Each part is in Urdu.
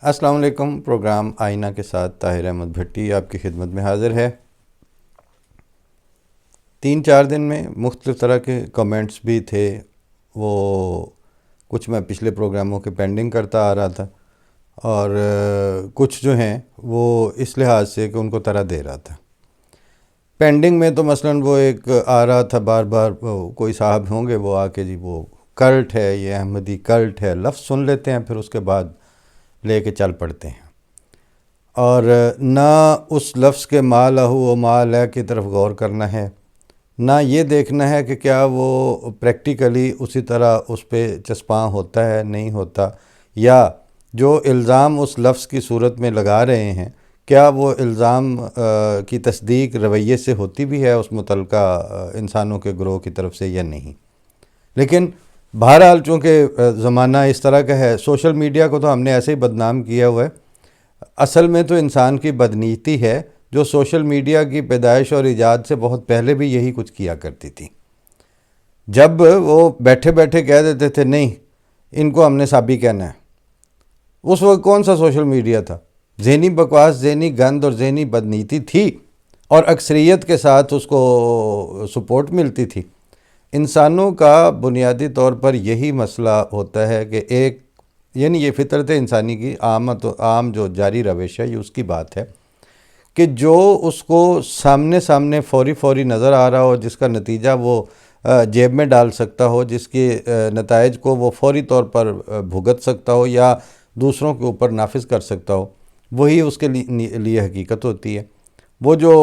السلام علیکم۔ پروگرام آئینہ کے ساتھ طاہر احمد بھٹی آپ کی خدمت میں حاضر ہے۔ 3-4 دن میں مختلف طرح کے کمنٹس بھی تھے، وہ کچھ میں پچھلے پروگراموں کے پینڈنگ کرتا آ رہا تھا، اور کچھ جو ہیں وہ اس لحاظ سے کہ ان کو طرح دے رہا تھا۔ پینڈنگ میں تو مثلا وہ ایک آ رہا تھا بار بار، کوئی صاحب ہوں گے وہ آ کے جی وہ کلٹ ہے، یہ احمدی کلٹ ہے، لفظ سن لیتے ہیں پھر اس کے بعد لے کے چل پڑتے ہیں، اور نہ اس لفظ کے ما لہو و ما لہ کی طرف غور کرنا ہے، نہ یہ دیکھنا ہے کہ کیا وہ پریکٹیکلی اسی طرح اس پہ چسپاں ہوتا ہے نہیں ہوتا، یا جو الزام اس لفظ کی صورت میں لگا رہے ہیں کیا وہ الزام کی تصدیق رویے سے ہوتی بھی ہے اس متعلقہ انسانوں کے گروہ کی طرف سے یا نہیں۔ لیکن بہرحال چونکہ زمانہ اس طرح کا ہے، سوشل میڈیا کو تو ہم نے ایسے ہی بدنام کیا ہوا ہے۔ اصل میں تو انسان کی بدنیتی ہے جو سوشل میڈیا کی پیدائش اور ایجاد سے بہت پہلے بھی یہی کچھ کیا کرتی تھی۔ جب وہ بیٹھے بیٹھے کہہ دیتے تھے نہیں ان کو ہم نے سابی کہنا ہے، اس وقت کون سا سوشل میڈیا تھا؟ ذہنی بکواس، ذہنی گند اور ذہنی بدنیتی تھی، اور اکثریت کے ساتھ اس کو سپورٹ ملتی تھی۔ انسانوں کا بنیادی طور پر یہی مسئلہ ہوتا ہے کہ ایک یعنی یہ فطرت انسانی کی عام جو جاری روش ہے، یہ اس کی بات ہے کہ جو اس کو سامنے فوری نظر آ رہا ہو، جس کا نتیجہ وہ جیب میں ڈال سکتا ہو، جس کے نتائج کو وہ فوری طور پر بھگت سکتا ہو یا دوسروں کے اوپر نافذ کر سکتا ہو، وہی اس کے لیے حقیقت ہوتی ہے۔ وہ جو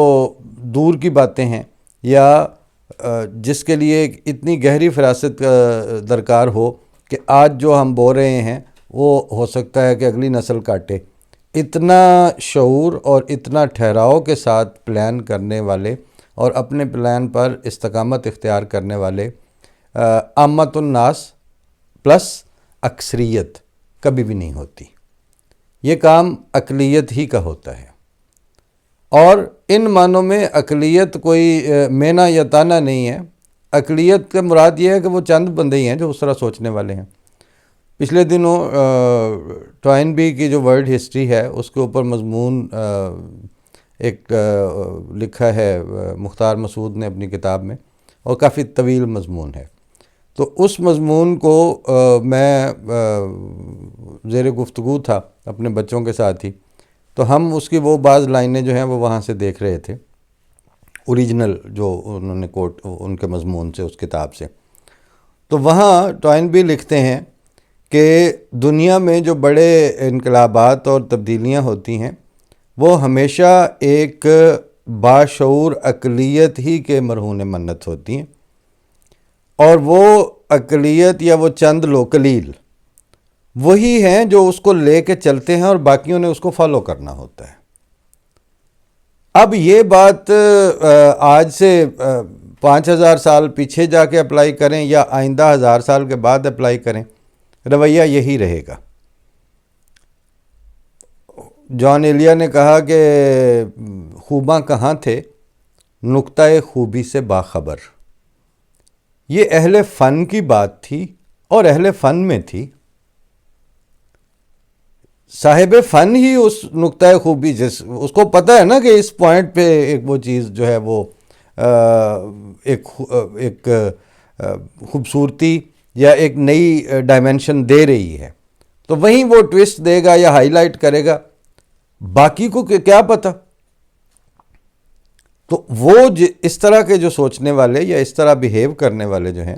دور کی باتیں ہیں یا جس کے لیے اتنی گہری فراست درکار ہو کہ آج جو ہم بول رہے ہیں وہ ہو سکتا ہے کہ اگلی نسل کاٹے، اتنا شعور اور اتنا ٹھہراؤ کے ساتھ پلان کرنے والے اور اپنے پلان پر استقامت اختیار کرنے والے عامت الناس پلس اکثریت کبھی بھی نہیں ہوتی۔ یہ کام اقلیت ہی کا ہوتا ہے، اور ان معنوں میں اقلیت کوئی مینا یا تانا نہیں ہے۔ اقلیت کا مراد یہ ہے کہ وہ چند بندے ہی ہیں جو اس طرح سوچنے والے ہیں۔ پچھلے دنوں ٹوائن بی کی جو ورلڈ ہسٹری ہے اس کے اوپر مضمون ایک لکھا ہے مختار مسعود نے اپنی کتاب میں، اور کافی طویل مضمون ہے۔ تو اس مضمون کو میں زیر گفتگو تھا اپنے بچوں کے ساتھ ہی، تو ہم اس کی وہ بعض لائنیں جو ہیں وہ وہاں سے دیکھ رہے تھے، اوریجنل جو انہوں نے کوٹ ان کے مضمون سے اس کتاب سے۔ تو وہاں ٹوائن بی لکھتے ہیں کہ دنیا میں جو بڑے انقلابات اور تبدیلیاں ہوتی ہیں وہ ہمیشہ ایک باشعور اقلیت ہی کے مرہون منت ہوتی ہیں، اور وہ اقلیت یا وہ چند لوگ قلیل وہی ہیں جو اس کو لے کے چلتے ہیں، اور باقیوں نے اس کو فالو کرنا ہوتا ہے۔ اب یہ بات آج سے 5000 سال پیچھے جا کے اپلائی کریں یا آئندہ 1000 سال کے بعد اپلائی کریں، رویہ یہی رہے گا۔ جان ایلیا نے کہا کہ خوباں کہاں تھے نکتہ خوبی سے باخبر۔ یہ اہل فن کی بات تھی، اور اہل فن میں تھی۔ صاحب فن ہی اس نکتہ خوبی اس کو پتہ ہے نا کہ اس پوائنٹ پہ ایک وہ چیز جو ہے وہ ایک خوبصورتی یا ایک نئی ڈائمنشن دے رہی ہے، تو وہیں وہ ٹویسٹ دے گا یا ہائی لائٹ کرے گا، باقی کو کیا پتہ۔ تو وہ اس طرح کے جو سوچنے والے یا اس طرح بیہیو کرنے والے جو ہیں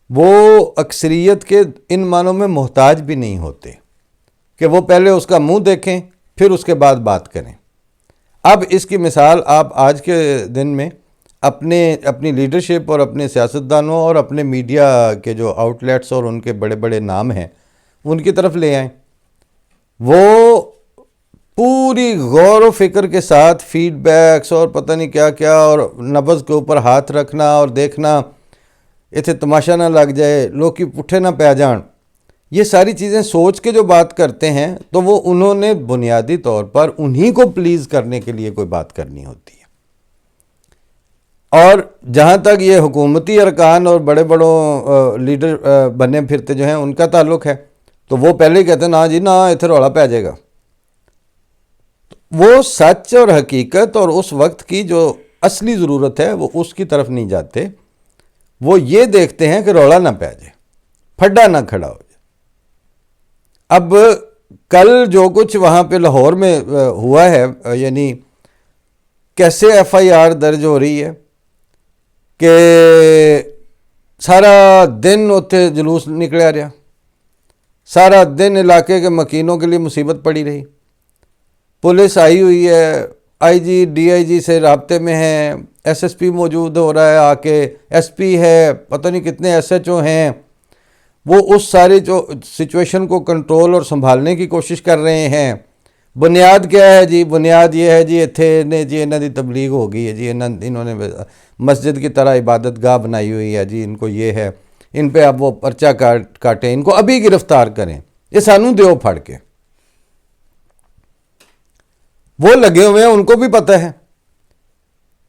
وہ اکثریت کے ان معنوں میں محتاج بھی نہیں ہوتے کہ وہ پہلے اس کا منہ دیکھیں پھر اس کے بعد بات کریں۔ اب اس کی مثال آپ آج کے دن میں اپنی لیڈرشپ اور اپنے سیاستدانوں اور اپنے میڈیا کے جو آؤٹ لیٹس اور ان کے بڑے بڑے نام ہیں ان کی طرف لے آئیں۔ وہ پوری غور و فکر کے ساتھ فیڈ بیکس اور پتہ نہیں کیا کیا اور نبض کے اوپر ہاتھ رکھنا اور دیکھنا اتنے تماشا نہ لگ جائے، لوگ کی پٹھے نہ پہ جان، یہ ساری چیزیں سوچ کے جو بات کرتے ہیں تو وہ انہوں نے بنیادی طور پر انہی کو پلیز کرنے کے لیے کوئی بات کرنی ہوتی ہے۔ اور جہاں تک یہ حکومتی ارکان اور بڑے بڑوں لیڈر بنے پھرتے جو ہیں ان کا تعلق ہے، تو وہ پہلے ہی کہتے ہیں نا جی نا اتنے رولا پی جائے گا. وہ سچ اور حقیقت اور اس وقت کی جو اصلی ضرورت ہے وہ اس کی طرف نہیں جاتے. وہ یہ دیکھتے ہیں کہ رولا نہ پی جائے, پھڈا نہ کھڑا ہو جائے. اب کل جو کچھ وہاں پہ لاہور میں ہوا ہے, یعنی کیسے ایف آئی آر درج ہو رہی ہے کہ سارا دن اتنے جلوس نکلیا رہا, سارا دن علاقے کے مکینوں کے لیے مصیبت پڑی رہی. پولیس آئی ہوئی ہے, آئی جی ڈی آئی جی سے رابطے میں ہیں, ایس ایس پی موجود ہو رہا ہے آ کے, ایس پی ہے, پتہ نہیں کتنے ایس ایچ او ہیں. وہ اس ساری جو سچویشن کو کنٹرول اور سنبھالنے کی کوشش کر رہے ہیں. بنیاد کیا ہے جی؟ بنیاد یہ ہے جی اتنے جی انہوں دی تبلیغ ہو گئی ہے جی, انہوں نے مسجد کی طرح عبادت گاہ بنائی ہوئی ہے جی, ان کو یہ ہے, ان پہ اب وہ پرچہ کاٹیں, ان کو ابھی گرفتار کریں, یہ سانوں دیو پھڑ کے. وہ لگے ہوئے ہیں, ان کو بھی پتہ ہے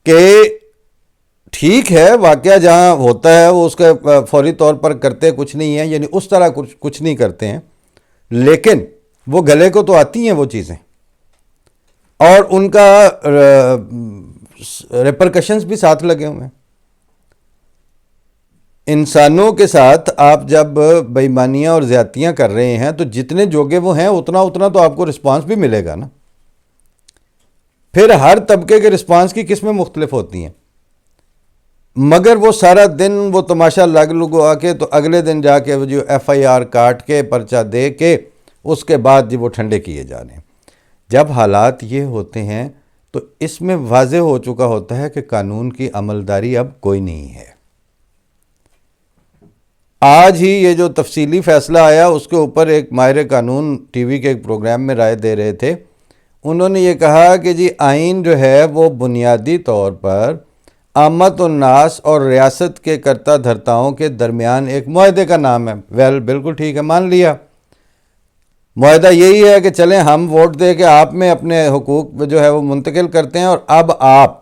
کہ ٹھیک ہے واقعہ جہاں ہوتا ہے وہ اس کا فوری طور پر کرتے کچھ نہیں ہے, یعنی اس طرح کچھ نہیں کرتے ہیں, لیکن وہ گلے کو تو آتی ہیں وہ چیزیں, اور ان کا ریپرکشنز بھی ساتھ لگے ہوئے ہیں. انسانوں کے ساتھ آپ جب بے ایمانیاں اور زیادتیاں کر رہے ہیں تو جتنے جوگے وہ ہیں اتنا تو آپ کو رسپانس بھی ملے گا نا. پھر ہر طبقے کے رسپانس کی قسمیں مختلف ہوتی ہیں, مگر وہ سارا دن وہ تماشا لگوا کے تو اگلے دن جا کے جو ایف آئی آر کاٹ کے پرچہ دے کے اس کے بعد جی وہ ٹھنڈے کیے جا رہے ہیں. جب حالات یہ ہوتے ہیں تو اس میں واضح ہو چکا ہوتا ہے کہ قانون کی عملداری اب کوئی نہیں ہے. آج ہی یہ جو تفصیلی فیصلہ آیا اس کے اوپر ایک ماہر قانون ٹی وی کے ایک پروگرام میں رائے دے رہے تھے. انہوں نے یہ کہا کہ جی آئین جو ہے وہ بنیادی طور پر عامت الناس اور ریاست کے کرتا دھرتاؤں کے درمیان ایک معاہدے کا نام ہے. بالکل ٹھیک ہے, مان لیا. معاہدہ یہی ہے کہ چلیں ہم ووٹ دے کے آپ میں اپنے حقوق جو ہے وہ منتقل کرتے ہیں, اور اب آپ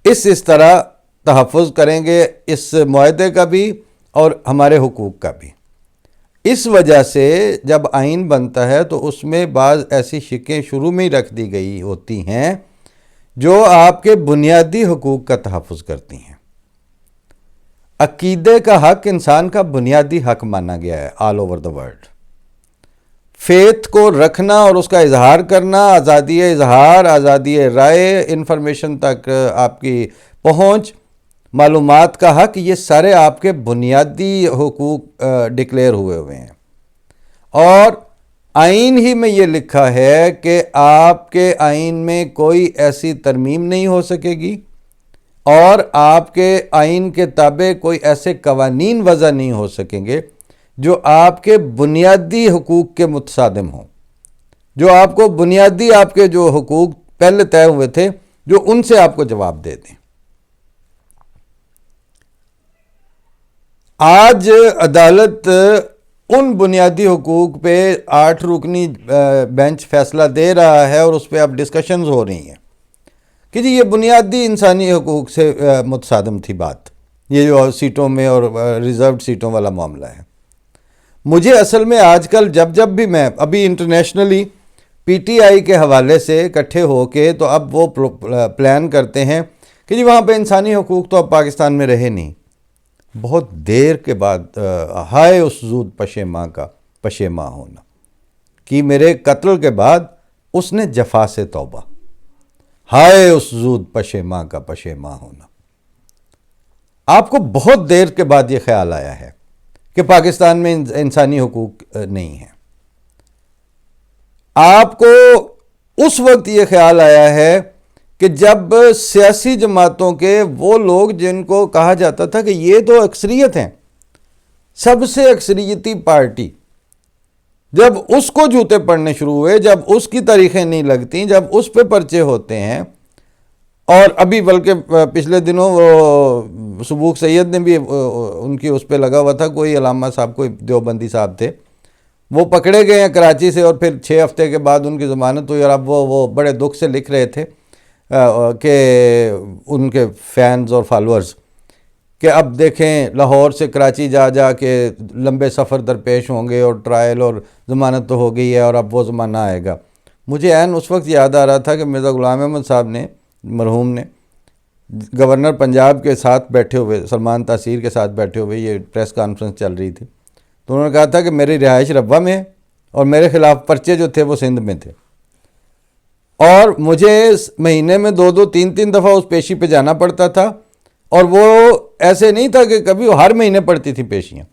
اس طرح تحفظ کریں گے اس معاہدے کا بھی اور ہمارے حقوق کا بھی. اس وجہ سے جب آئین بنتا ہے تو اس میں بعض ایسی شقیں شروع میں ہی رکھ دی گئی ہوتی ہیں جو آپ کے بنیادی حقوق کا تحفظ کرتی ہیں. عقیدے کا حق انسان کا بنیادی حق مانا گیا ہے all over the world. Faith کو رکھنا اور اس کا اظہار کرنا, آزادی اظہار, آزادی رائے, انفارمیشن تک آپ کی پہنچ, معلومات کا حق, یہ سارے آپ کے بنیادی حقوق ڈکلیئر ہوئے ہیں. اور آئین ہی میں یہ لکھا ہے کہ آپ کے آئین میں کوئی ایسی ترمیم نہیں ہو سکے گی اور آپ کے آئین کے تابع کوئی ایسے قوانین وضع نہیں ہو سکیں گے جو آپ کے بنیادی حقوق کے متصادم ہوں, جو آپ کو بنیادی آپ کے جو حقوق پہلے طے ہوئے تھے جو ان سے آپ کو جواب دے دیں. آج عدالت ان بنیادی حقوق پہ 8 رکنی بینچ فیصلہ دے رہا ہے اور اس پہ اب ڈسکشنز ہو رہی ہیں کہ جی یہ بنیادی انسانی حقوق سے متصادم تھی بات, یہ جو سیٹوں میں اور ریزروڈ سیٹوں والا معاملہ ہے. مجھے اصل میں آج کل جب بھی میں ابھی انٹرنیشنلی پی ٹی آئی کے حوالے سے اکٹھے ہو کے تو اب وہ پلان کرتے ہیں کہ جی وہاں پہ انسانی حقوق تو اب پاکستان میں رہے نہیں. بہت دیر کے بعد ہائے اس زود پشیماں کا پشیماں ہونا کہ میرے قتل کے بعد اس نے جفا سے توبہ, ہائے اس زود پشیماں کا پشیماں ہونا. آپ کو بہت دیر کے بعد یہ خیال آیا ہے کہ پاکستان میں انسانی حقوق نہیں ہیں. آپ کو اس وقت یہ خیال آیا ہے کہ جب سیاسی جماعتوں کے وہ لوگ جن کو کہا جاتا تھا کہ یہ تو اکثریت ہیں, سب سے اکثریتی پارٹی, جب اس کو جوتے پڑنے شروع ہوئے, جب اس کی تاریخیں نہیں لگتیں, جب اس پہ پرچے ہوتے ہیں. اور ابھی بلکہ پچھلے دنوں وہ سبوق سید نے بھی ان کی اس پہ لگا ہوا تھا, کوئی علامہ صاحب, کوئی دیوبندی صاحب تھے, وہ پکڑے گئے ہیں کراچی سے اور پھر 6 ہفتے کے بعد ان کی ضمانت ہوئی. اور اب وہ بڑے دکھ سے لکھ رہے تھے کہ ان کے فینز اور فالورز کہ اب دیکھیں لاہور سے کراچی جا جا کے لمبے سفر درپیش ہوں گے اور ٹرائل اور ضمانت تو ہو گئی ہے اور اب وہ زمانہ آئے گا. مجھے عین اس وقت یاد آ رہا تھا کہ مرزا غلام احمد صاحب نے مرحوم نے گورنر پنجاب کے ساتھ بیٹھے ہوئے، سلمان تاثیر کے ساتھ بیٹھے ہوئے، یہ پریس کانفرنس چل رہی تھی، تو انہوں نے کہا تھا کہ میری رہائش ربوہ میں ہے اور میرے خلاف پرچے جو تھے وہ سندھ میں تھے، اور مجھے مہینے میں 2-3 دفعہ اس پیشی پہ جانا پڑتا تھا، اور وہ ایسے نہیں تھا کہ کبھی وہ ہر مہینے پڑتی تھی پیشیاں.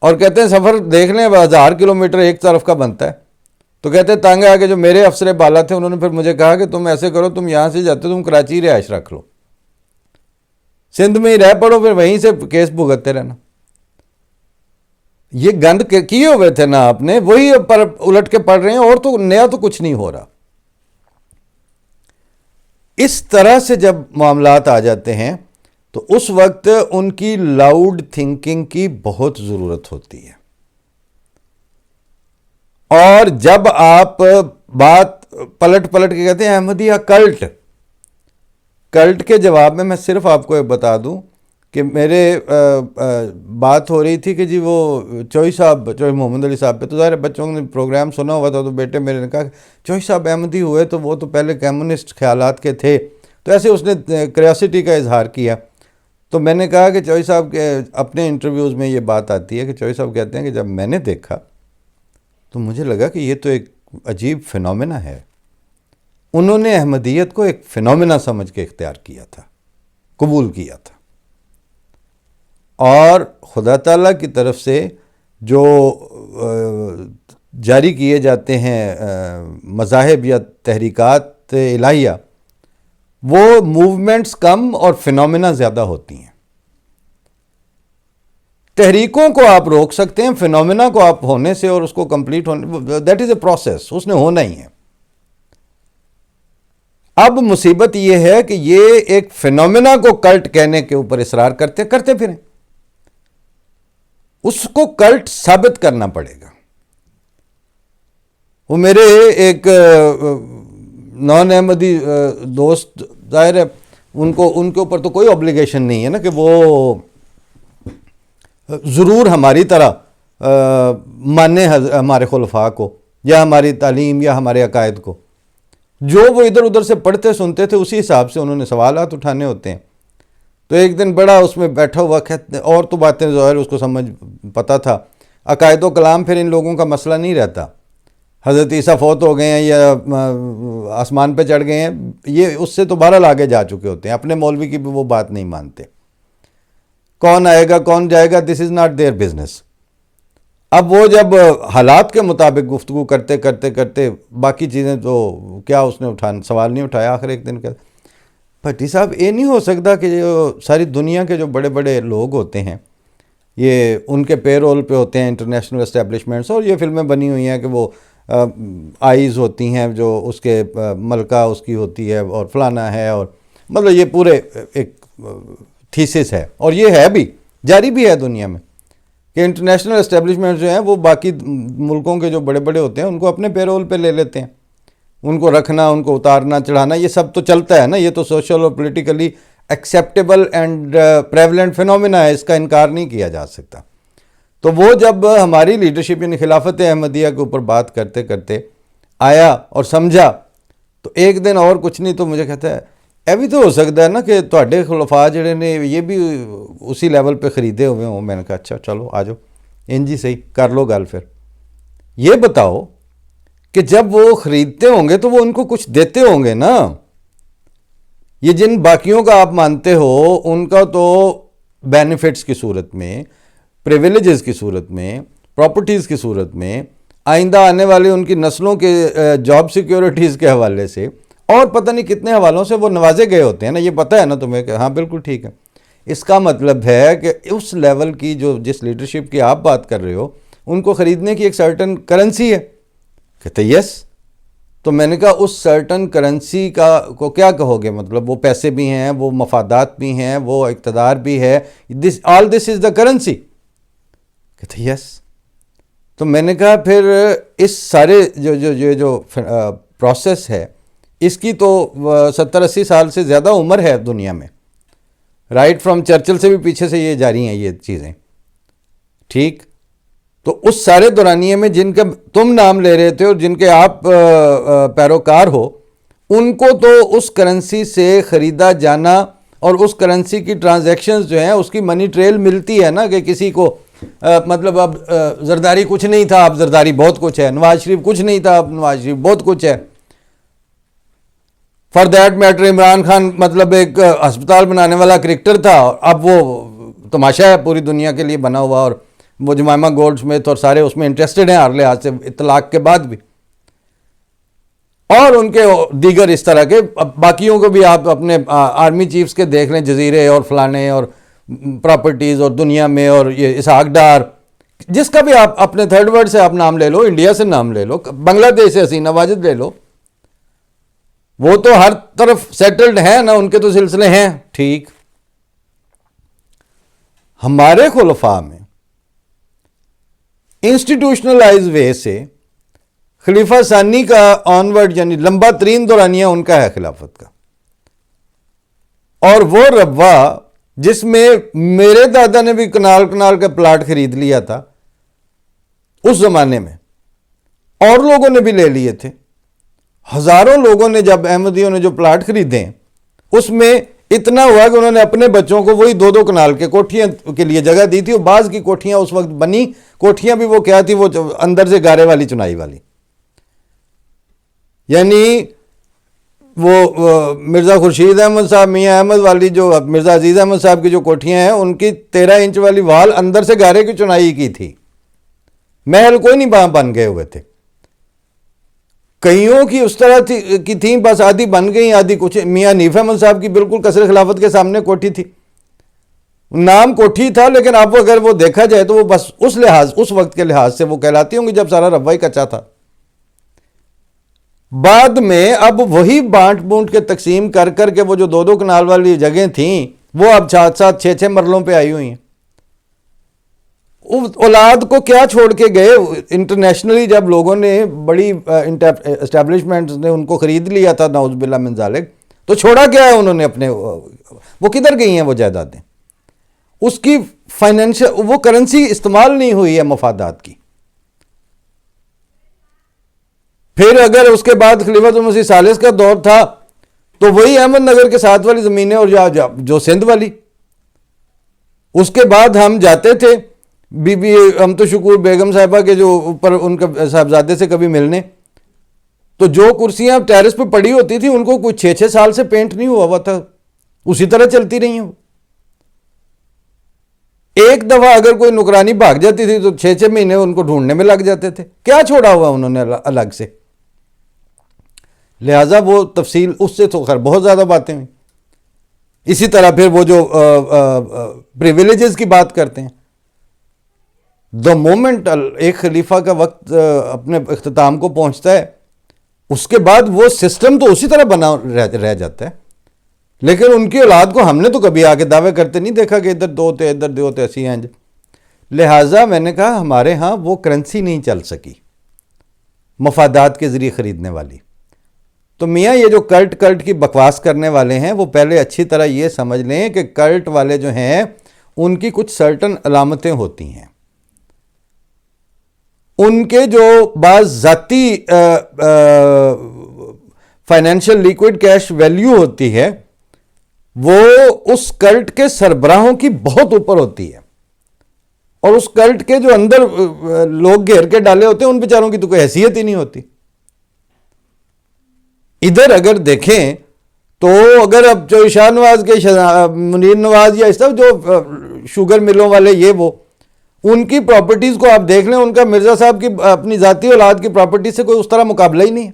اور کہتے ہیں سفر دیکھ لیں 1000 کلومیٹر ایک طرف کا بنتا ہے. تو کہتے ہیں تانگے آگے جو میرے افسر بالا تھے انہوں نے پھر مجھے کہا کہ تم ایسے کرو، تم یہاں سے جاتے تم کراچی رہائش رکھ لو، سندھ میں ہی رہ پڑو، پھر وہیں سے کیس بھگتتے رہنا. یہ گند کیے ہوئے تھے نا آپ نے، وہی پر الٹ کے پڑھ رہے ہیں، اور تو نیا تو کچھ نہیں ہو رہا. اس طرح سے جب معاملات آ جاتے ہیں تو اس وقت ان کی لاؤڈ تھنکنگ کی بہت ضرورت ہوتی ہے. اور جب آپ بات پلٹ کے کہتے ہیں احمدیہ کلٹ کے جواب میں صرف آپ کو بتا دوں کہ میرے بات ہو رہی تھی کہ جی وہ چوئی محمد علی صاحب پہ، تو ظاہر بچوں نے پروگرام سنا ہوا تھا، تو بیٹے میرے نے کہا کہ چوئی صاحب احمدی ہوئے تو وہ تو پہلے کمیونسٹ خیالات کے تھے، تو ایسے اس نے کریوسٹی کا اظہار کیا. تو میں نے کہا کہ چوئی صاحب کے اپنے انٹرویوز میں یہ بات آتی ہے کہ چوئی صاحب کہتے ہیں کہ جب میں نے دیکھا تو مجھے لگا کہ یہ تو ایک عجیب فینومینا ہے. انہوں نے احمدیت کو ایک فینومینا سمجھ کے اختیار کیا تھا، قبول کیا تھا، اور خدا تعالیٰ کی طرف سے جو جاری کیے جاتے ہیں مذاہب یا تحریکات الہیہ، وہ موومنٹس کم اور فینومینا زیادہ ہوتی ہیں. تحریکوں کو آپ روک سکتے ہیں، فینومینا کو آپ ہونے سے اور اس کو کمپلیٹ ہونے، دیٹ از اے پروسیس، اس نے ہونا ہی ہے. اب مصیبت یہ ہے کہ یہ ایک فینومینا کو کلٹ کہنے کے اوپر اصرار کرتے پھریں، اس کو کلٹ ثابت کرنا پڑے گا. وہ میرے ایک نان احمدی دوست، ظاہر ہے ان کے اوپر تو کوئی اوبلیگیشن نہیں ہے نا کہ وہ ضرور ہماری طرح مانے ہمارے خلفاء کو یا ہماری تعلیم یا ہمارے عقائد کو. جو وہ ادھر ادھر سے پڑھتے سنتے تھے اسی حساب سے انہوں نے سوالات اٹھانے ہوتے ہیں. تو ایک دن بڑا اس میں بیٹھا ہوا اور تو باتیں ظاہر اس کو سمجھ پتا تھا، عقائد و کلام پھر ان لوگوں کا مسئلہ نہیں رہتا. حضرت عیسیٰ فوت ہو گئے ہیں یا آسمان پہ چڑھ گئے ہیں، یہ اس سے تو بہرحال آگے جا چکے ہوتے ہیں، اپنے مولوی کی بھی وہ بات نہیں مانتے. کون آئے گا کون جائے گا، دس از ناٹ دیئر بزنس. اب وہ جب حالات کے مطابق گفتگو کرتے باقی چیزیں تو کیا اس نے سوال نہیں اٹھایا. آخر ایک دن کہا بھٹی صاحب یہ نہیں ہو سکتا کہ جو ساری دنیا کے جو بڑے بڑے لوگ ہوتے ہیں یہ ان کے پے رول پہ ہوتے ہیں انٹرنیشنل اسٹیبلشمنٹس، اور یہ فلمیں بنی ہوئی ہیں کہ وہ آئیز ہوتی ہیں جو اس کے ملکہ اس کی ہوتی ہے اور فلانا ہے، اور مطلب یہ پورے ایک تھیسس ہے، اور یہ ہے بھی جاری بھی ہے دنیا میں کہ انٹرنیشنل اسٹیبلشمنٹ جو ہیں وہ باقی ملکوں کے جو بڑے بڑے ہوتے ہیں ان کو اپنے پے رول پہ لے لیتے ہیں، ان کو رکھنا، ان کو اتارنا چڑھانا، یہ سب تو چلتا ہے نا. یہ تو سوشل اور politically acceptable and prevalent phenomena ہے، اس کا انکار نہیں کیا جا سکتا. تو وہ جب ہماری لیڈرشپ یعنی خلافت احمدیہ کے اوپر بات کرتے آیا اور سمجھا، تو ایک دن اور کچھ نہیں تو مجھے کہتا ہے یہ بھی تو ہو سکتا ہے نا کہ تواڈے خلفاء جڑے نے یہ بھی اسی لیول پہ خریدے ہوئے ہوں. میں نے کہا اچھا چلو آ جاؤ انجی صحیح کر لو گل. پھر یہ بتاؤ کہ جب وہ خریدتے ہوں گے تو وہ ان کو کچھ دیتے ہوں گے نا. یہ جن باقیوں کا آپ مانتے ہو ان کا تو بینیفٹس کی صورت میں، پریویلیجز کی صورت میں، پراپرٹیز کی صورت میں، آئندہ آنے والے ان کی نسلوں کے جاب سیکیورٹیز کے حوالے سے اور پتہ نہیں کتنے حوالوں سے وہ نوازے گئے ہوتے ہیں نا. یہ پتہ ہے نا تمہیں کہ ہاں بالکل ٹھیک ہے. اس کا مطلب ہے کہ اس لیول کی جس لیڈرشپ کی آپ بات کر رہے ہو ان کو خریدنے کی ایک سرٹن کرنسی ہے. کہتے یس. تو میں نے کہا اس سرٹن کرنسی کو کیا کہو گے؟ مطلب وہ پیسے بھی ہیں، وہ مفادات بھی ہیں، وہ اقتدار بھی ہے، آل دس از دا کرنسی. کہتے یس. تو میں نے کہا پھر اس سارے جو پروسیس ہے اس کی تو 70-80 سال سے زیادہ عمر ہے دنیا میں. رائٹ فرام چرچل سے بھی پیچھے سے یہ جاری ہیں یہ چیزیں. ٹھیک, تو اس سارے دورانیے میں جن کا تم نام لے رہے تھے اور جن کے آپ پیروکار ہو, ان کو تو اس کرنسی سے خریدا جانا اور اس کرنسی کی ٹرانزیکشنز جو ہیں اس کی منی ٹریل ملتی ہے نا, کہ کسی کو مطلب اب زرداری کچھ نہیں تھا اب زرداری بہت کچھ ہے, نواز شریف کچھ نہیں تھا اب نواز شریف بہت کچھ ہے. For that matter Imran Khan مطلب ایک ہسپتال بنانے والا کرکٹر تھا, اب وہ تماشا ہے پوری دنیا کے لیے بنا ہوا, اور وہ جمائمہ گولڈ سمتھ اور سارے اس میں انٹرسٹڈ ہیں ہر لحاظ سے اطلاق کے بعد بھی, اور ان کے دیگر اس طرح کے باقیوں کو بھی آپ اپنے آرمی چیفز کے دیکھ لیں, جزیرے اور فلانے اور پراپرٹیز اور دنیا میں, اور یہ اسحاق ڈار جس کا بھی آپ اپنے تھرڈ ورلڈ سے آپ نام لے لو, انڈیا سے نام لے لو, بنگلہ دیش سے حسینہ واجد لے لو, وہ تو ہر طرف سیٹلڈ ہیں نا, ان کے تو سلسلے ہیں. ٹھیک, ہمارے خلفاء میں انسٹیٹیوشنلائز وے سے خلیفہ ثانی کا آنورڈ یعنی لمبا ترین دورانیہ ان کا ہے خلافت کا, اور وہ ربوہ جس میں میرے دادا نے بھی کنال کا پلاٹ خرید لیا تھا اس زمانے میں, اور لوگوں نے بھی لے لیے تھے, ہزاروں لوگوں نے جب احمدیوں نے جو پلاٹ خریدے اس میں اتنا ہوا کہ انہوں نے اپنے بچوں کو وہی 2 کنال کے کوٹھیاں کے لیے جگہ دی تھی, اور بعض کی کوٹھیاں اس وقت بنی, کوٹھیاں بھی وہ کیا تھی, وہ اندر سے گارے والی چنائی والی, یعنی وہ مرزا خورشید احمد صاحب میاں احمد والی جو مرزا عزیز احمد صاحب کی جو کوٹھیاں ہیں ان کی 13 انچ والی وال اندر سے گارے کی چنائی کی تھی, محل کوئی نہیں وہاں بن گئے ہوئے تھے. کئیوں کی اس طرح کی تھیں, بس آدھی بن گئی آدھی کچھ. میاں حنیف احمد صاحب کی بالکل قصر خلافت کے سامنے کوٹھی تھی, نام کوٹھی تھا, لیکن اب اگر وہ دیکھا جائے تو وہ بس اس لحاظ اس وقت کے لحاظ سے وہ کہلاتی ہوں گی جب سارا ربوہ ہی کچا تھا. بعد میں اب وہی بانٹ بونٹ کے تقسیم کر کر کے وہ جو 2 کنال والی جگہیں تھیں وہ اب 7 6 مرلوں پہ آئی ہوئی ہیں. اولاد کو کیا چھوڑ کے گئے؟ انٹرنیشنلی جب لوگوں نے بڑی اسٹیبلشمنٹس نے ان کو خرید لیا تھا نعوذ باللہ من ذالک, تو چھوڑا کیا ہے انہوں نے اپنے, وہ کدھر گئی ہیں وہ جائیدادیں؟ اس کی فائنینشل وہ کرنسی استعمال نہیں ہوئی ہے مفادات کی. پھر اگر اس کے بعد خلیفۃ المسیح ثالث کا دور تھا تو وہی احمد نگر کے ساتھ والی زمینیں اور جو سندھ والی, اس کے بعد ہم جاتے تھے بی بی امت شکور بیگم صاحبہ کے جو اوپر ان کے صاحبزادے سے کبھی ملنے, تو جو کرسیاں ٹیرس پہ پڑی ہوتی تھی ان کو کوئی 6 سال سے پینٹ نہیں ہوا تھا, اسی طرح چلتی رہی ہیں. ایک دفعہ اگر کوئی نکرانی بھاگ جاتی تھی تو 6 مہینے ان کو ڈھونڈنے میں لگ جاتے تھے. کیا چھوڑا ہوا انہوں نے الگ سے؟ لہٰذا وہ تفصیل اس سے تو خیر بہت زیادہ باتیں ہوئیں. اسی طرح پھر وہ جو پریویلیجز کی بات کرتے ہیں, دا مومنٹ ایک خلیفہ کا وقت اپنے اختتام کو پہنچتا ہے اس کے بعد وہ سسٹم تو اسی طرح بنا رہ جاتا ہے, لیکن ان کی اولاد کو ہم نے تو کبھی آگے دعوے کرتے نہیں دیکھا کہ ادھر 2 ہوتے ادھر 2 ہوتے, ایسی ہیں. لہٰذا میں نے کہا ہمارے ہاں وہ کرنسی نہیں چل سکی مفادات کے ذریعے خریدنے والی. تو میاں یہ جو کلٹ کی بکواس کرنے والے ہیں وہ پہلے اچھی طرح یہ سمجھ لیں کہ کلٹ والے جو ہیں ان کی کچھ سرٹن علامتیں ہوتی ہیں, ان کے جو بعض ذاتی فائنینشل لیکوڈ کیش ویلیو ہوتی ہے وہ اس کلٹ کے سربراہوں کی بہت اوپر ہوتی ہے, اور اس کلٹ کے جو اندر لوگ گھیر کے ڈالے ہوتے ہیں ان بیچاروں کی تو کوئی حیثیت ہی نہیں ہوتی. ادھر اگر دیکھیں تو اگر اب جو شاہ نواز کے منیر نواز یا اس طرح جو شوگر ملوں والے یہ وہ ان کی پراپرٹیز کو آپ دیکھ لیں, ان کا مرزا صاحب کی اپنی ذاتی اولاد کی پراپرٹی سے کوئی اس طرح مقابلہ ہی نہیں ہے.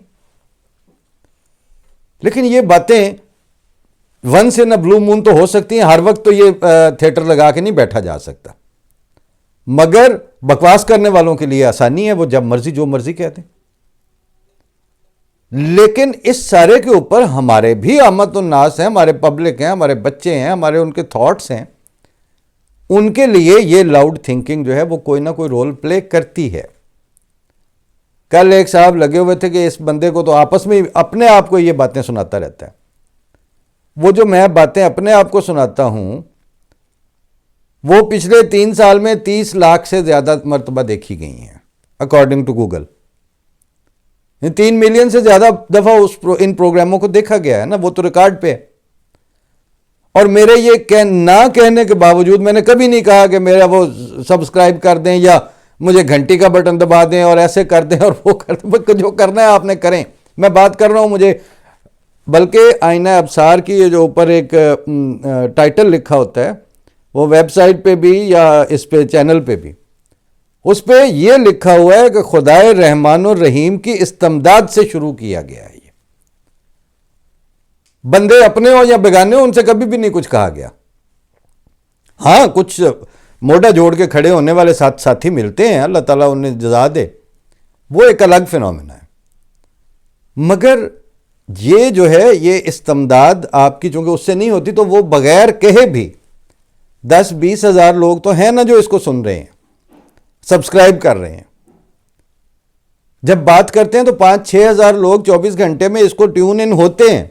لیکن یہ باتیں ونس ان اے بلو مون تو ہو سکتی ہیں, ہر وقت تو یہ تھیٹر لگا کے نہیں بیٹھا جا سکتا, مگر بکواس کرنے والوں کے لیے آسانی ہے, وہ جب مرضی جو مرضی کہتے ہیں. لیکن اس سارے کے اوپر ہمارے بھی عامت الناس ہیں, ہمارے پبلک ہیں, ہمارے بچے ہیں, ہمارے ان کے تھاٹس ہیں, ان کے لیے یہ لاؤڈ تھنکنگ جو ہے وہ کوئی نہ کوئی رول پلے کرتی ہے. کل ایک صاحب لگے ہوئے تھے کہ اس بندے کو تو آپس میں اپنے آپ کو یہ باتیں سناتا رہتا ہے. وہ جو میں باتیں اپنے آپ کو سناتا ہوں وہ پچھلے 3 سال میں 30 لاکھ سے زیادہ مرتبہ دیکھی گئی ہیں اکارڈنگ ٹو گوگل. 3 ملین سے زیادہ دفعہ ان پروگراموں کو دیکھا گیا ہے نا, وہ تو ریکارڈ پہ ہے. اور میرے یہ نہ کہنے کے باوجود میں نے کبھی نہیں کہا کہ میرا وہ سبسکرائب کر دیں یا مجھے گھنٹی کا بٹن دبا دیں اور ایسے کر دیں اور وہ کر دیں. جو کرنا ہے آپ نے کریں. میں بات کر رہا ہوں مجھے, بلکہ آئینہ ابصار کی جو اوپر ایک ٹائٹل لکھا ہوتا ہے وہ ویب سائٹ پہ بھی یا اس پہ چینل پہ بھی, اس پہ یہ لکھا ہوا ہے کہ خدائے رحمان الرحیم کی استمداد سے شروع کیا گیا ہے. یہ بندے اپنے ہو یا بیگانے ہو ان سے کبھی بھی نہیں کچھ کہا گیا. ہاں کچھ موڈا جوڑ کے کھڑے ہونے والے ساتھی ملتے ہیں, اللہ تعالیٰ انہیں جزا دے, وہ ایک الگ فینومینا ہے. مگر یہ جو ہے یہ استمداد آپ کی چونکہ اس سے نہیں ہوتی, تو وہ بغیر کہے بھی 10-20 ہزار لوگ تو ہیں نا جو اس کو سن رہے ہیں, سبسکرائب کر رہے ہیں. جب بات کرتے ہیں تو 5-6 ہزار لوگ 24 گھنٹے میں اس کو ٹیون ان ہوتے ہیں.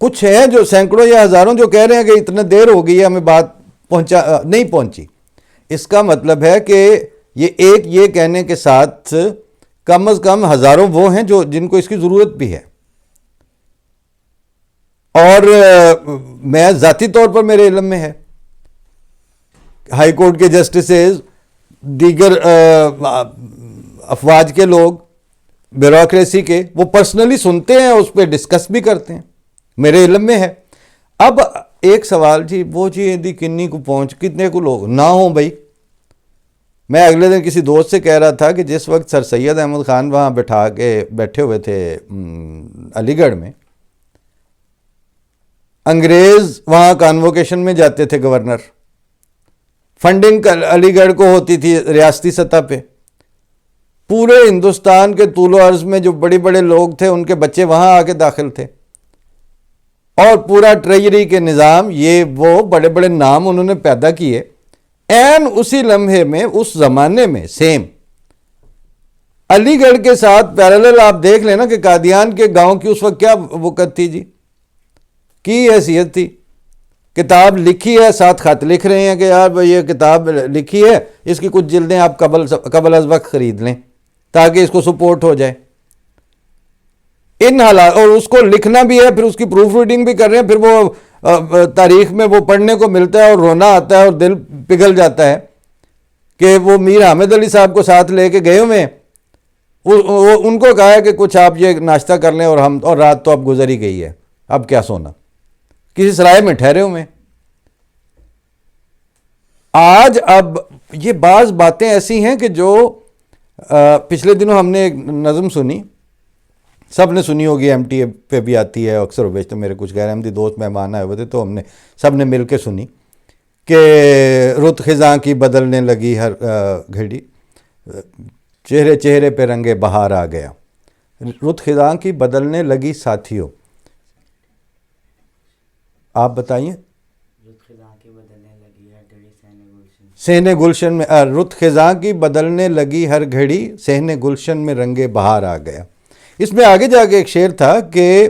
کچھ ہیں جو سینکڑوں یا ہزاروں جو کہہ رہے ہیں کہ اتنا دیر ہو گئی ہے ہمیں بات نہیں پہنچی. اس کا مطلب ہے کہ یہ کہنے کے ساتھ کم از کم ہزاروں وہ ہیں جن کو اس کی ضرورت بھی ہے. اور میں ذاتی طور پر میرے علم میں ہے ہائی کورٹ کے جسٹسز, دیگر افواج کے لوگ, بیوروکریسی کے, وہ پرسنلی سنتے ہیں, اس پہ ڈسکس بھی کرتے ہیں, میرے علم میں ہے. اب ایک سوال جی وہ جی دی کنی کو پہنچ کتنے کو لوگ نہ ہوں بھائی. میں اگلے دن کسی دوست سے کہہ رہا تھا کہ جس وقت سر سید احمد خان وہاں بیٹھے ہوئے تھے علی گڑھ میں, انگریز وہاں کانووکیشن میں جاتے تھے گورنر, فنڈنگ علی گڑھ کو ہوتی تھی ریاستی سطح پہ, پورے ہندوستان کے طول و عرض میں جو بڑے بڑے لوگ تھے ان کے بچے وہاں آ کے داخل تھے, اور پورا ٹریجری کے نظام یہ وہ بڑے بڑے نام انہوں نے پیدا کیے. اسی لمحے میں اس زمانے میں سیم علی گڑھ کے ساتھ پیرالل آپ دیکھ لینا کہ قادیان کے گاؤں کی اس وقت کیا وقت تھی جی, کی حیثیت تھی. کتاب لکھی ہے, ساتھ خط لکھ رہے ہیں کہ یار یہ کتاب لکھی ہے, اس کی کچھ جلدیں آپ قبل از وقت خرید لیں تاکہ اس کو سپورٹ ہو جائے. ان حالات, اور اس کو لکھنا بھی ہے, پھر اس کی پروف ریڈنگ بھی کر رہے ہیں, پھر وہ تاریخ میں وہ پڑھنے کو ملتا ہے اور رونا آتا ہے اور دل پگھل جاتا ہے کہ وہ میر حامد علی صاحب کو ساتھ لے کے گئے ہوئے ہیں, ان کو کہا ہے کہ کچھ آپ یہ ناشتہ کر لیں اور رات تو اب گزر ہی گئی ہے, اب کیا سونا, کسی سرائے میں ٹھہرے ہوئے. آج اب یہ بعض باتیں ایسی ہیں کہ جو پچھلے دنوں ہم نے ایک نظم سنی, سب نے سنی ہوگی, ایم ٹی اے پہ بھی آتی ہے اکثر و بیشتر, میرے کچھ غیر احمدی دوست مہمان آئے ہوئے تھے تو ہم نے سب نے مل کے سنی کہ رت خزاں کی بدلنے لگی ہر گھڑی, چہرے چہرے پہ رنگ بہار آ گیا. رت خزاں کی بدلنے لگی ساتھیوں, آپ بتائیے. صحن گلشن میں, رت خزاں کی بدلنے لگی ہر گھڑی, صحن گلشن میں رنگ بہار آ گیا. اس میں آگے جا کے ایک شعر تھا کہ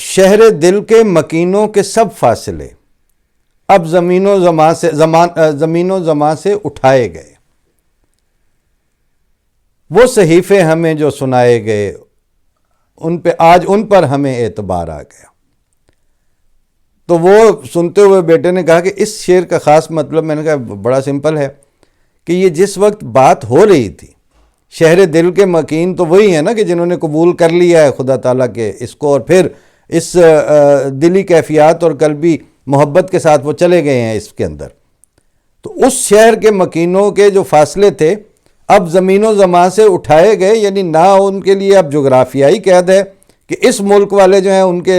شہر دل کے مکینوں کے سب فاصلے اب زمین و زمان سے اٹھائے گئے, وہ صحیفے ہمیں جو سنائے گئے آج ان پر ہمیں اعتبار آ گیا. تو وہ سنتے ہوئے بیٹے نے کہا کہ اس شعر کا خاص مطلب, میں نے کہا بڑا سمپل ہے کہ یہ جس وقت بات ہو رہی تھی, شہر دل کے مکین تو وہی ہیں نا کہ جنہوں نے قبول کر لیا ہے خدا تعالیٰ کے اس کو, اور پھر اس دلی کیفیات اور قلبی محبت کے ساتھ وہ چلے گئے ہیں اس کے اندر. تو اس شہر کے مکینوں کے جو فاصلے تھے اب زمین و زمان سے اٹھائے گئے, یعنی نہ ان کے لیے اب جغرافیائی قید ہے کہ اس ملک والے جو ہیں ان کے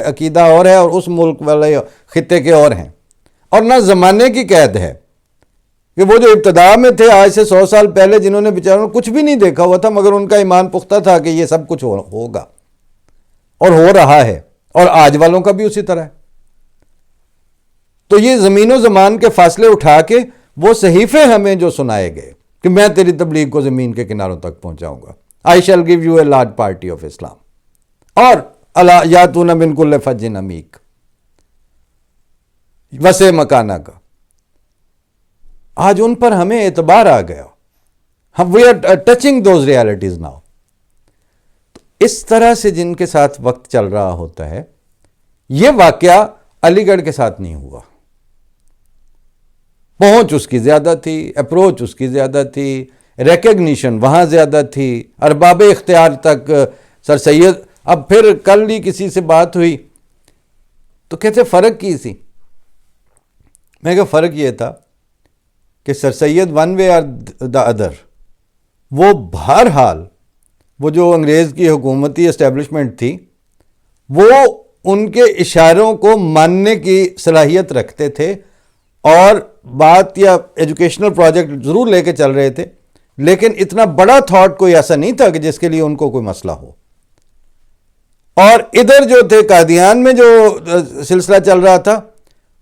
عقیدہ اور ہے اور اس ملک والے خطے کے اور ہیں, اور نہ زمانے کی قید ہے کہ وہ جو ابتدا میں تھے آج سے 100 سال پہلے, جنہوں نے بیچاروں کچھ بھی نہیں دیکھا ہوا تھا مگر ان کا ایمان پختہ تھا کہ یہ سب کچھ ہوگا اور ہو رہا ہے, اور آج والوں کا بھی اسی طرح ہے. تو یہ زمین و زمان کے فاصلے اٹھا کے وہ صحیفے ہمیں جو سنائے گئے کہ میں تیری تبلیغ کو زمین کے کناروں تک پہنچاؤں گا, I shall give you a large party of Islam, اور یاتون من کل فج عمیق. وسع مکانہ کا، آج ان پر ہمیں اعتبار آ گیا. ہم we are touching those realities now. اس طرح سے جن کے ساتھ وقت چل رہا ہوتا ہے، یہ واقعہ علی گڑھ کے ساتھ نہیں ہوا. پہنچ اس کی زیادہ تھی، اپروچ اس کی زیادہ تھی، ریکگنیشن وہاں زیادہ تھی، ارباب اختیار تک سر سید. اب پھر کل ہی کسی سے بات ہوئی تو کہتے فرق کی تھی. میں کہا فرق یہ تھا کہ سر سید ون وے اور دا ادر، وہ بہرحال وہ جو انگریز کی حکومتی اسٹیبلشمنٹ تھی وہ ان کے اشاروں کو ماننے کی صلاحیت رکھتے تھے، اور بات یا ایجوکیشنل پروجیکٹ ضرور لے کے چل رہے تھے، لیکن اتنا بڑا تھاٹ کوئی ایسا نہیں تھا کہ جس کے لیے ان کو کوئی مسئلہ ہو. اور ادھر جو تھے قادیان میں جو سلسلہ چل رہا تھا،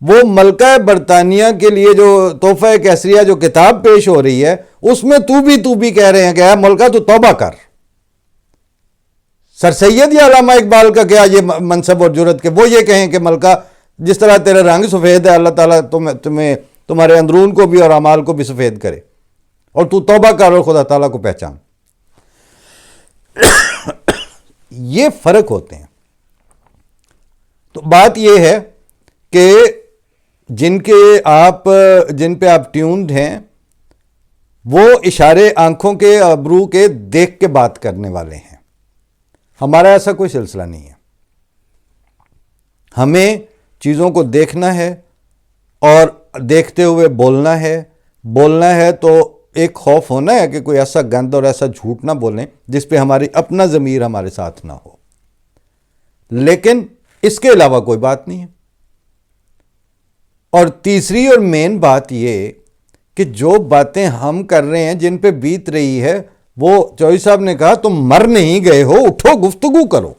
وہ ملکہ برطانیہ کے لیے جو تحفہ کیسریہ جو کتاب پیش ہو رہی ہے، اس میں تو بھی کہہ رہے ہیں کہ اے ملکہ تو توبہ کر. سر سید یا علامہ اقبال کا کیا یہ منصب اور جرت کہ وہ یہ کہیں کہ ملکہ جس طرح تیرا رنگ سفید ہے، اللہ تعالیٰ تمہیں تمہارے اندرون کو بھی اور اعمال کو بھی سفید کرے، اور تو توبہ کر اور خدا تعالیٰ کو پہچان. یہ فرق ہوتے ہیں. تو بات یہ ہے کہ جن پہ آپ ٹیونڈ ہیں، وہ اشارے آنکھوں کے ابرو کے دیکھ کے بات کرنے والے ہیں. ہمارا ایسا کوئی سلسلہ نہیں ہے. ہمیں چیزوں کو دیکھنا ہے اور دیکھتے ہوئے بولنا ہے تو ایک خوف ہونا ہے کہ کوئی ایسا گند اور ایسا جھوٹ نہ بولیں جس پہ ہماری اپنا ضمیر ہمارے ساتھ نہ ہو. لیکن اس کے علاوہ کوئی بات نہیں ہے. اور تیسری اور مین بات یہ کہ جو باتیں ہم کر رہے ہیں، جن پہ بیت رہی ہے، وہ چوہدری صاحب نے کہا تم مر نہیں گئے ہو، اٹھو گفتگو کرو.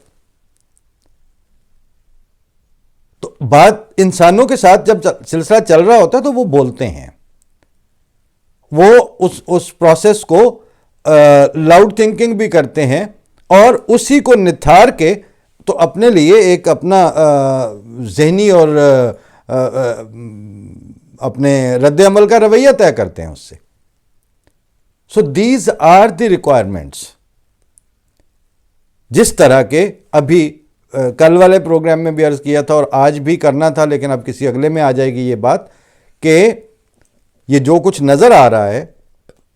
تو بات انسانوں کے ساتھ جب سلسلہ چل رہا ہوتا ہے تو وہ بولتے ہیں، وہ اس پروسیس کو لاؤڈ تھنکنگ بھی کرتے ہیں، اور اسی کو نتھار کے تو اپنے لیے ایک اپنا ذہنی اور اپنے رد عمل کا رویہ طے کرتے ہیں اس سے. So these are the requirements. جس طرح کے ابھی کل والے پروگرام میں بھی عرض کیا تھا اور آج بھی کرنا تھا، لیکن اب کسی اگلے میں آ جائے گی یہ بات، کہ یہ جو کچھ نظر آ رہا ہے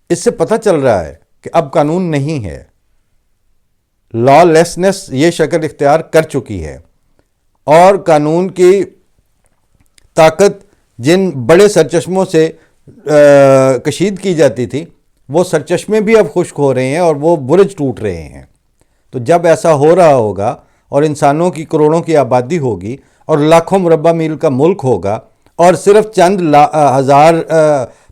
اس سے پتہ چل رہا ہے کہ اب قانون نہیں ہے. لا لیسنس یہ شکل اختیار کر چکی ہے، اور قانون کی طاقت جن بڑے سرچشموں سے کشید کی جاتی تھی، وہ سرچشمے بھی اب خشک ہو رہے ہیں اور وہ برج ٹوٹ رہے ہیں. تو جب ایسا ہو رہا ہوگا اور انسانوں کی کروڑوں کی آبادی ہوگی اور لاکھوں مربع میل کا ملک ہوگا، اور صرف چند ہزار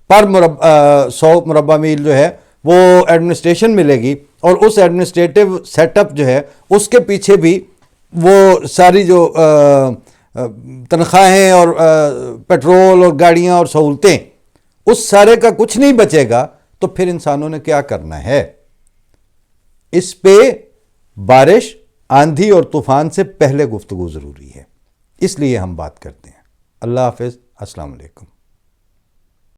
پر 100 مربع میل جو ہے وہ ایڈمنسٹریشن ملے گی، اور اس ایڈمنسٹریٹو سیٹ اپ جو ہے اس کے پیچھے بھی وہ ساری جو تنخواہیں اور پیٹرول اور گاڑیاں اور سہولتیں، اس سارے کا کچھ نہیں بچے گا. تو پھر انسانوں نے کیا کرنا ہے؟ اس پہ بارش، آندھی اور طوفان سے پہلے گفتگو ضروری ہے، اس لیے ہم بات کرتے ہیں. اللہ حافظ. السلام علیکم.